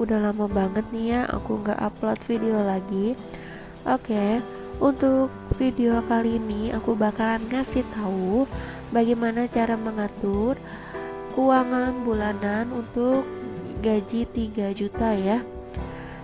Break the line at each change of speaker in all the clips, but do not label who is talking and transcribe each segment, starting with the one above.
udah lama banget nih ya aku nggak upload video lagi. Oke, untuk video kali ini aku bakalan ngasih tahu bagaimana cara mengatur keuangan bulanan untuk gaji 3 juta ya.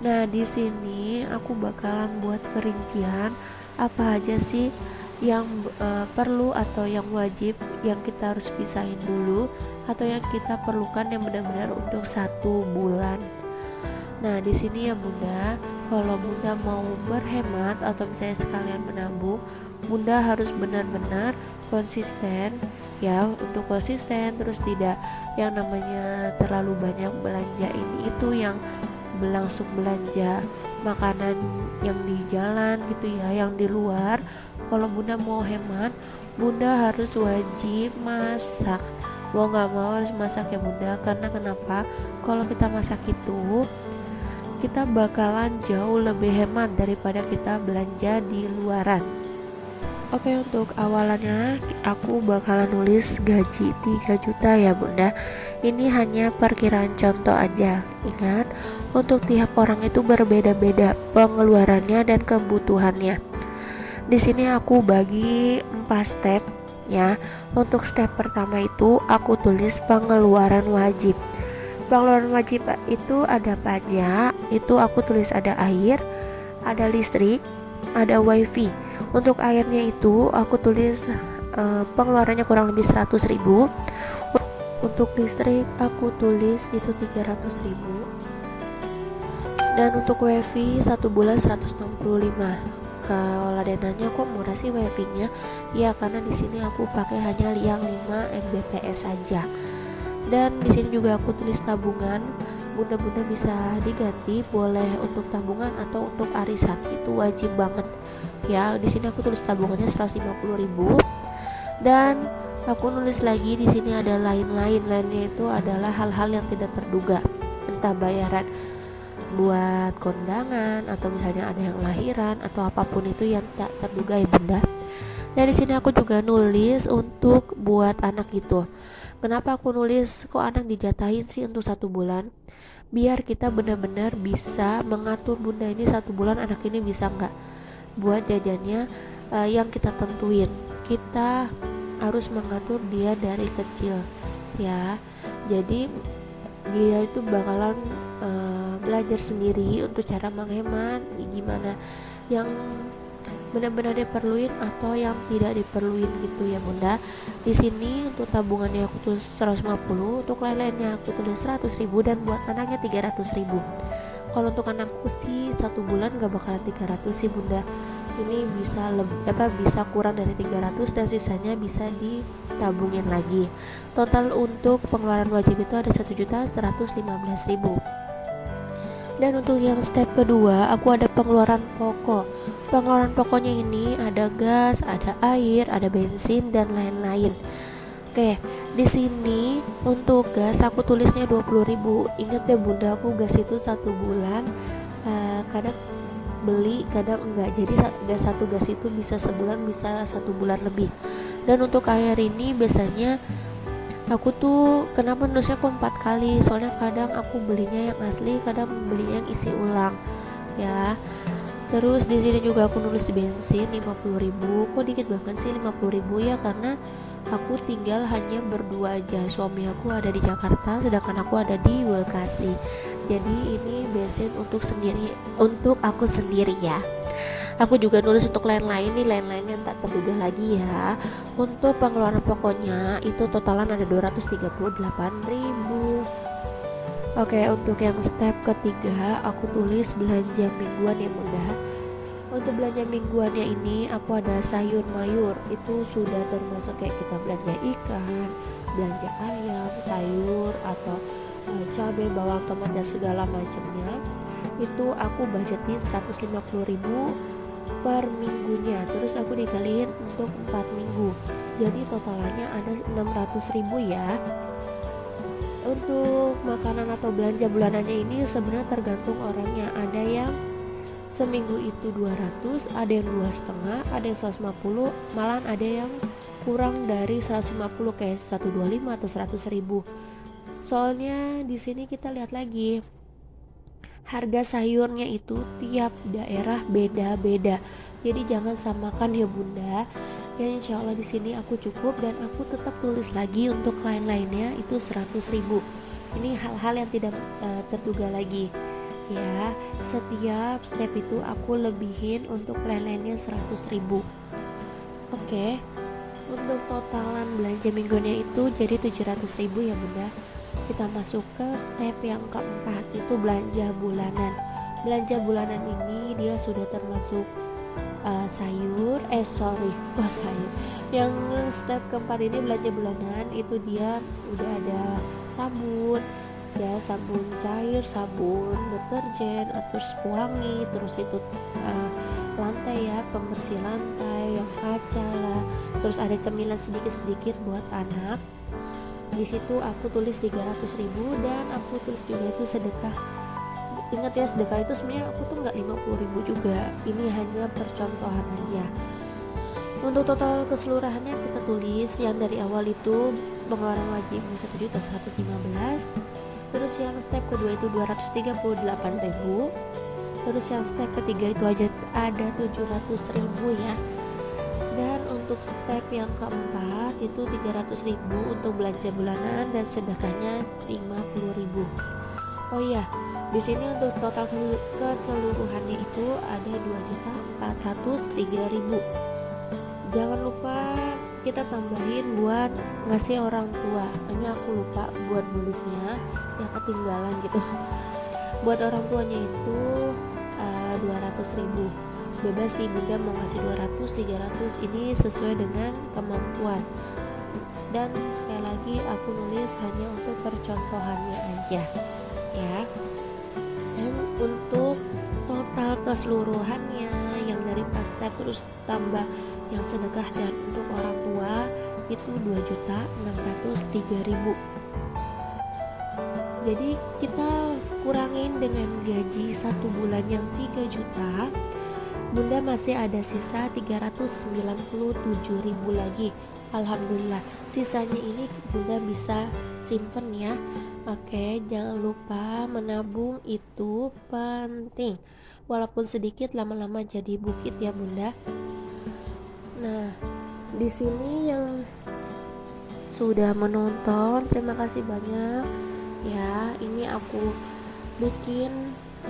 Nah, di sini aku bakalan buat perincian apa aja sih yang perlu atau yang wajib yang kita harus pisahin dulu atau yang kita perlukan yang benar-benar untuk 1 bulan. Nah, di sini ya Bunda, kalau Bunda mau berhemat atau misalnya sekalian menabung, Bunda harus benar-benar konsisten ya, untuk konsisten terus tidak yang namanya terlalu banyak belanja ini itu yang langsung belanja makanan yang di jalan gitu ya, yang di luar. Kalau Bunda mau hemat, Bunda harus wajib masak. Mau nggak mau harus masak ya Bunda, karena kenapa? Kalau kita masak itu kita bakalan jauh lebih hemat daripada kita belanja di luaran. Oke, untuk awalannya aku bakalan nulis gaji 3 juta ya Bunda. Ini hanya perkiraan contoh aja. Ingat, untuk tiap orang itu berbeda-beda pengeluarannya dan kebutuhannya. Di sini aku bagi 4 step ya. Untuk step pertama itu aku tulis pengeluaran wajib. Pengeluaran wajib itu ada pajak, itu aku tulis ada air, ada listrik, ada wifi. Untuk airnya itu aku tulis pengeluarannya kurang lebih 100.000. Untuk listrik aku tulis itu 300.000. Dan untuk wifi 1 bulan 165. Kalau ada nanya kok murah sih wifi-nya? Ya, karena di sini aku pakai hanya yang 5 Mbps saja. Dan di sini juga aku tulis tabungan. Bunda-bunda bisa diganti, boleh untuk tabungan atau untuk arisan. Itu wajib banget. Ya, di sini aku tulis tabungannya 150.000. Dan aku nulis lagi di sini ada lain-lain. Lainnya itu adalah hal-hal yang tidak terduga. Entah bayaran buat kondangan atau misalnya ada yang lahiran atau apapun itu yang tak terduga ya Bunda. Dan di sini aku juga nulis untuk buat anak gitu. Kenapa aku nulis kok anak dijatahin sih untuk 1 bulan? Biar kita benar-benar bisa mengatur Bunda ini 1 bulan anak ini bisa nggak buat jajannya yang kita tentuin. Kita harus mengatur dia dari kecil ya. Jadi dia itu bakalan belajar sendiri untuk cara menghemat, gimana yang benar-benar diperluin atau yang tidak diperluin gitu ya Bunda. Di sini untuk tabungannya aku tulis 150, untuk lain-lainnya aku tulis 100.000 dan buat anaknya 300.000. Kalau untuk anakku sih 1 bulan gak bakalan 300 sih Bunda. Ini bisa kurang dari 300 dan sisanya bisa ditabungin lagi. Total untuk pengeluaran wajib itu ada 1.115.000. Dan untuk yang step kedua, aku ada pengeluaran pokok. Pengeluaran pokoknya ini ada gas, ada air, ada bensin dan lain-lain. Oke, di sini untuk gas aku tulisnya 20.000. Ingat ya Bunda, aku gas itu 1 bulan. Kadang beli, kadang enggak. Jadi satu gas itu bisa sebulan, bisa 1 bulan lebih. Dan untuk air ini biasanya aku tuh kenapa nulisnya kok 4 kali, soalnya kadang aku belinya yang asli, kadang belinya yang isi ulang ya. Terus di sini juga aku nulis bensin 50.000. Kok dikit banget sih 50.000 ya, karena aku tinggal hanya berdua aja. Suami aku ada di Jakarta sedangkan aku ada di Bekasi. Jadi ini bensin untuk aku sendiri ya. Aku juga nulis untuk lain-lain nih, lain-lain yang tak terduga lagi ya. Untuk pengeluaran pokoknya itu totalan ada 238.000. Oke, untuk yang step ketiga aku tulis belanja mingguan ya Bunda. Untuk belanja mingguannya ini aku ada sayur mayur, itu sudah termasuk kayak kita belanja ikan, belanja ayam, sayur atau cabai, bawang, tomat dan segala macamnya. Itu aku budgetin 150.000 per minggunya, terus aku dikaliin untuk 4 minggu, jadi totalannya ada 600.000 ya. Untuk makanan atau belanja bulanannya ini sebenarnya tergantung orangnya. Ada yang seminggu itu 200, ada yang 2,5, ada yang 150, malahan ada yang kurang dari 150 kayak 125 atau 100.000. Soalnya di sini kita lihat lagi harga sayurnya itu tiap daerah beda-beda. Jadi jangan samakan ya bunda. Ya insya Allah di sini aku cukup, dan aku tetap tulis lagi untuk lain-lainnya itu 100.000. Ini hal-hal yang tidak terduga lagi. Ya, setiap step itu aku lebihin untuk lain-lainnya 100.000. Oke. Untuk totalan belanja minggunya itu jadi 700.000 ya bunda. Kita masuk ke step yang keempat, itu belanja bulanan. Belanja bulanan ini dia sudah termasuk sayur, sayur. Yang step keempat ini belanja bulanan, itu dia udah ada sabun, ya sabun cair, sabun deterjen, terus pewangi, terus itu lantai ya, pembersih lantai yang kaca lah, terus ada cemilan sedikit-sedikit buat anak. Di situ aku tulis 300.000, dan aku tulis juga itu sedekah. Ingat ya, sedekah itu sebenarnya aku tuh nggak 50.000 juga, ini hanya percontohan aja. Untuk total keseluruhannya kita tulis yang dari awal itu pengeluaran wajib 1.115.000, terus yang step kedua itu 238.000, terus yang step ketiga itu aja ada 700.000 ya. Dan untuk step yang keempat itu 300.000 untuk belanja bulanan, dan sedekahnya 50.000. Oh iya, di sini untuk total keseluruhannya itu ada 2.403.000. Jangan lupa kita tambahin buat ngasih orang tua. Ini aku lupa buat nulisnya, ya ketinggalan gitu. Buat orang tuanya itu 200.000. Bebas sih bunda mau ngasih 200, 300, ini sesuai dengan kemampuan. Dan sekali lagi aku nulis hanya untuk percontohannya aja ya. Dan untuk total keseluruhannya yang dari pastel terus tambah yang sedekah dan untuk orang tua itu 2.603.000. Jadi kita kurangin dengan gaji 1 bulan yang 3 juta, bunda masih ada sisa 397.000 lagi. Alhamdulillah, sisanya ini bunda bisa simpen ya. Oke, jangan lupa menabung, itu penting. Walaupun sedikit, lama-lama jadi bukit ya bunda. Nah, di sini yang sudah menonton, terima kasih banyak ya. Ini aku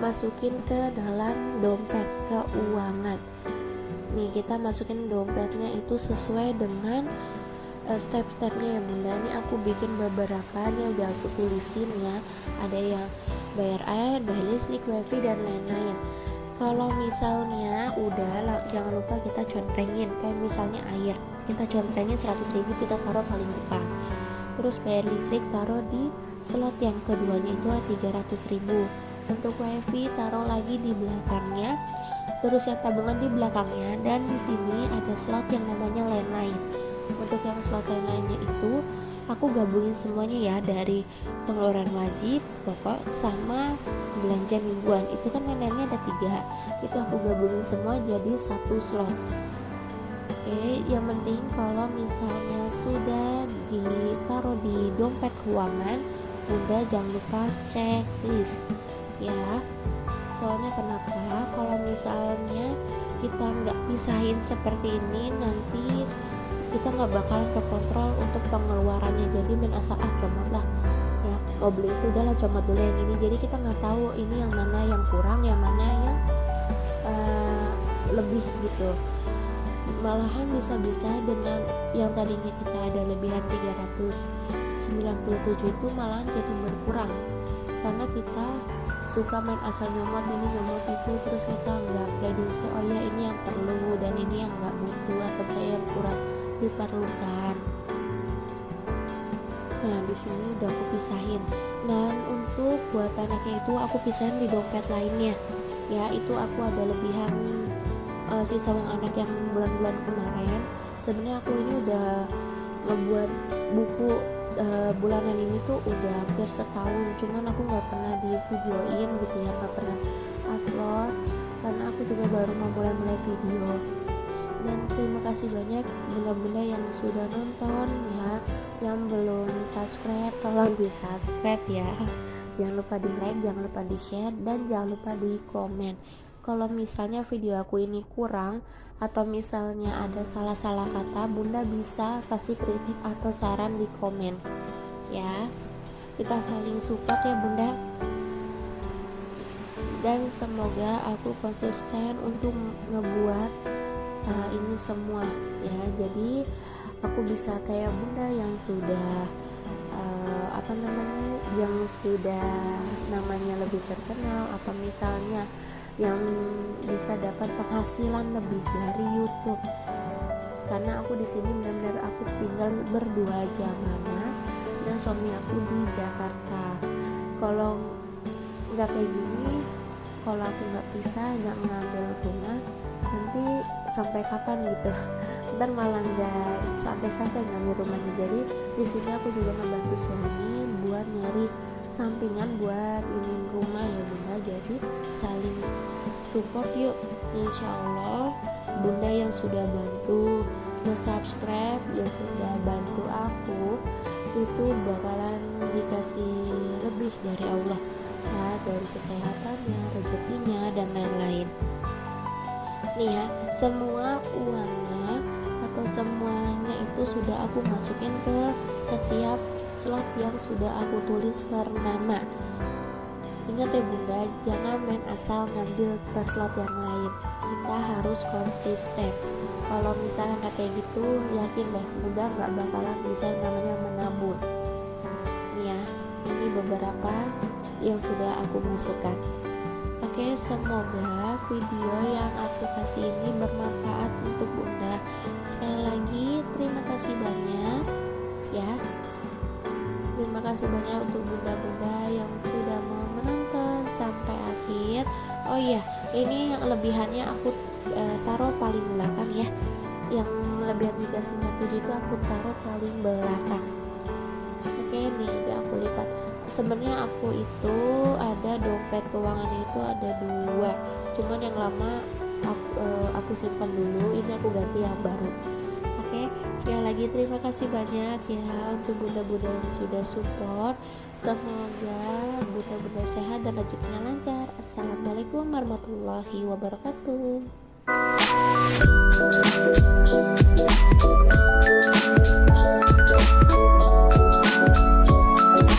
masukin ke dalam dompet keuangan. Nih kita masukin dompetnya itu sesuai dengan step-stepnya ya bunda. Ini aku bikin beberapa nih, udah aku tulisin ya. Ada yang bayar air, bayar listrik, wifi dan lain-lain. Kalau misalnya udah, jangan lupa kita contrengin. Kayak misalnya air, kita contrengin 100.000, kita taruh paling depan. Terus bayar listrik taruh di slot yang keduanya itu 300.000. Untuk wifi taruh lagi di belakangnya. Terus yang tabungan di belakangnya, dan di sini ada slot yang namanya landline. Untuk yang slot lain-lainnya itu aku gabungin semuanya ya, dari pengeluaran wajib, pokok, sama belanja mingguan. Itu kan lain-lainnya ada 3, itu aku gabungin semua jadi 1 slot. Oke, yang penting kalau misalnya sudah ditaruh di dompet keuangan, bunda jangan lupa checklist ya. Soalnya kenapa, kalau misalnya kita nggak pisahin seperti ini, nanti kita nggak bakalan kekontrol untuk pengeluarannya. Jadi main asal comot lah ya, mau beli itu udahlah comot dulu yang ini. Jadi kita nggak tahu ini yang mana yang kurang, yang mana yang lebih gitu. Malahan bisa-bisa dengan yang tadinya kita ada lebihan 397 itu malahan jadi berkurang, karena kita suka main asal nyomot ini nyomot itu, terus kita nggak prediksi oh ya ini yang perlu dan ini yang nggak butuh atau yang kurang diperlukan. Nah di sini udah aku pisahin, dan untuk buat anaknya itu aku pisahin di dompet lainnya ya. Itu aku ada lebihan sisa uang anak yang bulan-bulan kemarin. Sebenarnya aku ini udah ngebuat buku bulanan ini tuh udah hampir setahun, cuman aku nggak pernah di videoin gitu ya, nggak pernah upload karena aku juga baru mau mulai video. Dan terima kasih banyak bunda-bunda yang sudah nonton ya. Yang belum subscribe tolong di subscribe ya. jangan lupa di like, jangan lupa di share, dan jangan lupa di komen. Kalau misalnya video aku ini kurang atau misalnya ada salah-salah kata, Bunda bisa kasih kritik atau saran di komen ya. Kita saling support ya Bunda, dan semoga aku konsisten untuk ngebuat ini semua ya. Jadi aku bisa kayak Bunda yang sudah yang sudah namanya lebih terkenal, atau misalnya yang bisa dapat penghasilan lebih dari YouTube. Karena aku di sini benar-benar aku tinggal berdua aja, Mana dan suami aku di Jakarta. Kalau nggak kayak gini, kalau aku nggak bisa, nggak ngambil rumah, nanti sampai kapan gitu, ntar malah nggak sampai ngambil rumahnya. Jadi di sini aku juga ngebantu suami buat nyari sampingan buat ini rumah ya Bunda. Jadi saling support yuk. Insya Allah Bunda yang sudah bantu subscribe, yang sudah bantu aku, itu bakalan dikasih lebih dari Allah ya, dari kesehatannya, rezekinya, dan lain-lain nih ya. Semua uangnya atau semuanya itu sudah aku masukin ke setiap slot yang sudah aku tulis per nama. Ingat ya Bunda, jangan main asal ngambil per slot yang lain, kita harus konsisten. Kalau misalnya nggak kayak gitu, yakin deh Bunda nggak bakalan bisa namanya menabung nih ya. Ini beberapa yang sudah aku masukkan. Oke, semoga video yang aku kasih ini bermanfaat untuk Bunda. Sekali lagi terima kasih banyak ya. Terima kasih banyak untuk bunda-bunda yang sudah mau menonton sampai akhir. Oh iya, ini yang lebihannya aku taruh paling belakang ya. Yang lebihan 397 itu aku taruh paling belakang. Oke, nih udah aku lipat. Sebenarnya aku itu ada dompet keuangan itu ada 2, cuman yang lama aku simpan dulu, ini aku ganti yang baru. Oke, sekali lagi terima kasih banyak ya untuk bunda-bunda yang sudah support. Semoga bunda-bunda sehat dan rezekinya lancar. Assalamualaikum warahmatullahi wabarakatuh.